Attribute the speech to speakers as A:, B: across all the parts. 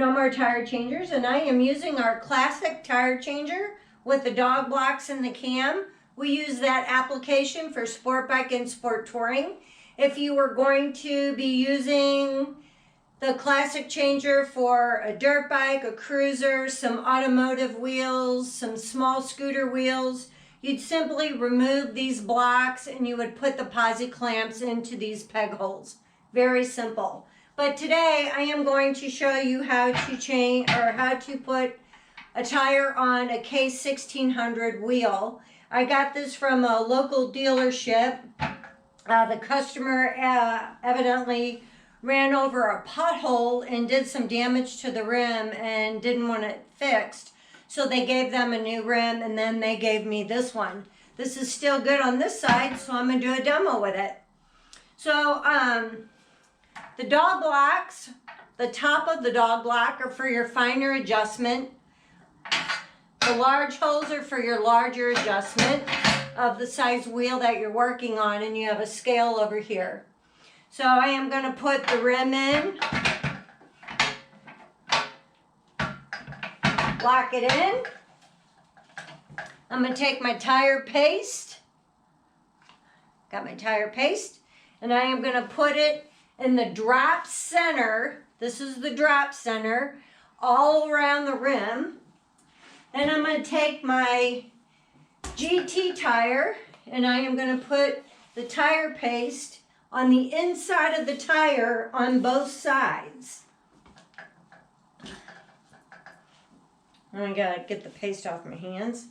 A: No More Tire Changers, and I am using our classic tire changer with the dog blocks and the cam. We use that application for sport bike and sport touring. If you were going to be using the classic changer for a dirt bike, a cruiser, some automotive wheels, some small scooter wheels, you'd simply remove these blocks and you would put the posi clamps into these peg holes. Very simple. But today I am going to show you how to change or how to put a tire on a K1600 wheel. I got this from a local dealership. The customer evidently ran over a pothole and did some damage to the rim and didn't want it fixed. So they gave them a new rim and then they gave me this one. This is still good on this side, so I'm gonna do a demo with it. So the dog blocks, the top of the dog block are for your finer adjustment. The large holes are for your larger adjustment of the size wheel that you're working on, and you have a scale over here. So I am going to put the rim in, lock it in. I'm going to take my tire paste, got my tire paste, and I am going to put it in the drop center. This is the drop center all around the rim. Then I'm going to take my GT tire and I am going to put the tire paste on the inside of the tire on both sides. I gotta get the paste off my hands.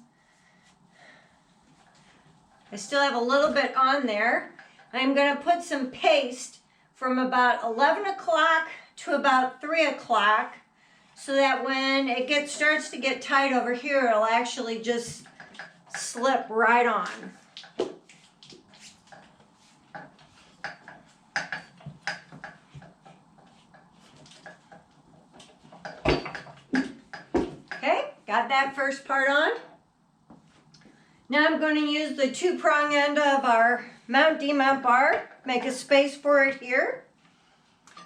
A: I still have a little bit on there. I'm going to put some paste from about 11 o'clock to about 3 o'clock so that when it starts to get tight over here, it'll actually just slip right on. Okay, got that first part on. Now I'm going to use the two-prong end of our mount-demount bar, make a space for it here.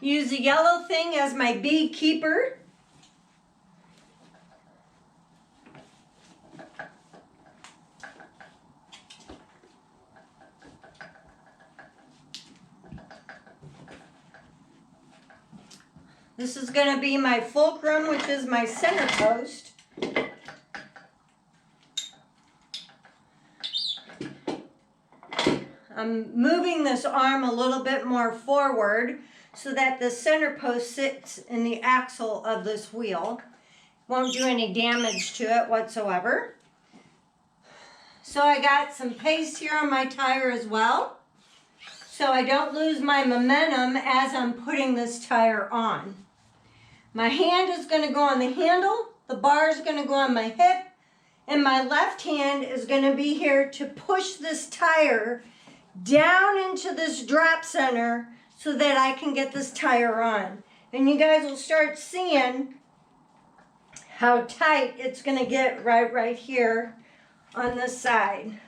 A: Use the yellow thing as my bead keeper. This is going to be my fulcrum, which is my center post. I'm moving this arm a little bit more forward so that the center post sits in the axle of this wheel. Won't do any damage to it whatsoever. So I got some paste here on my tire as well, so I don't lose my momentum as I'm putting this tire on. My hand is going to go on the handle, the bar is going to go on my hip, and my left hand is going to be here to push this tire down into this drop center so that I can get this tire on. And you guys will start seeing how tight it's going to get right here on this side.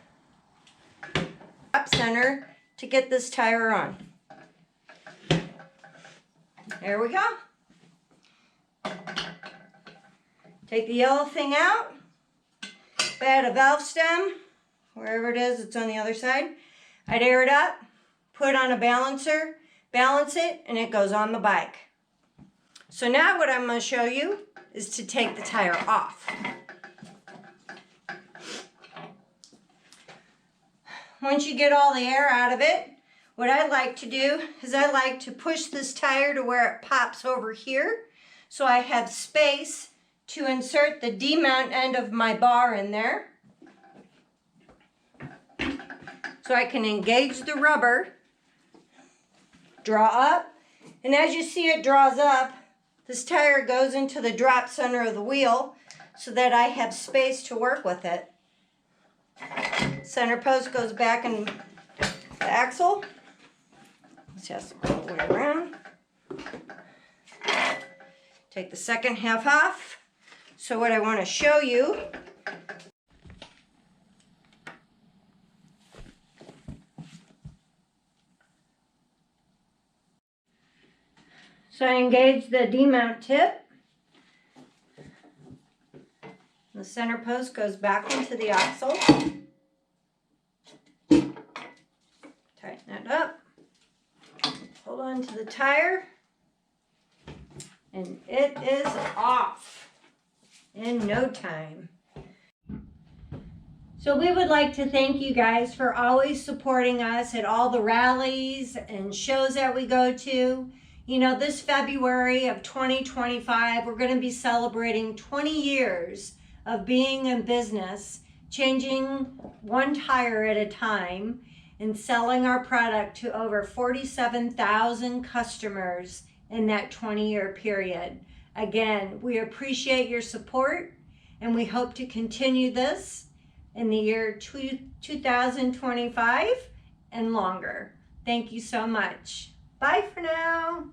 A: Drop center to get this tire on. There we go. Take the yellow thing out. If I had a valve stem, wherever it is, it's on the other side. I'd air it up, put it on a balancer, balance it, and it goes on the bike. So now what I'm going to show you is to take the tire off. Once you get all the air out of it, what I like to do is I like to push this tire to where it pops over here, so I have space to insert the demount end of my bar in there. So I can engage the rubber, draw up, and as you see it draws up, this tire goes into the drop center of the wheel so that I have space to work with it. Center post goes back in the axle. Just all the way around. Take the second half off. So what I want to show you, so I engage the demount tip, The center post goes back into the axle. Tighten it up. Hold on to the tire. And it is off in no time. So we would like to thank you guys for always supporting us at all the rallies and shows that we go to. You know, this February of 2025, we're going to be celebrating 20 years of being in business, changing one tire at a time, and selling our product to over 47,000 customers in that 20-year period. Again, we appreciate your support, and we hope to continue this in the year 2025 and longer. Thank you so much. Bye for now.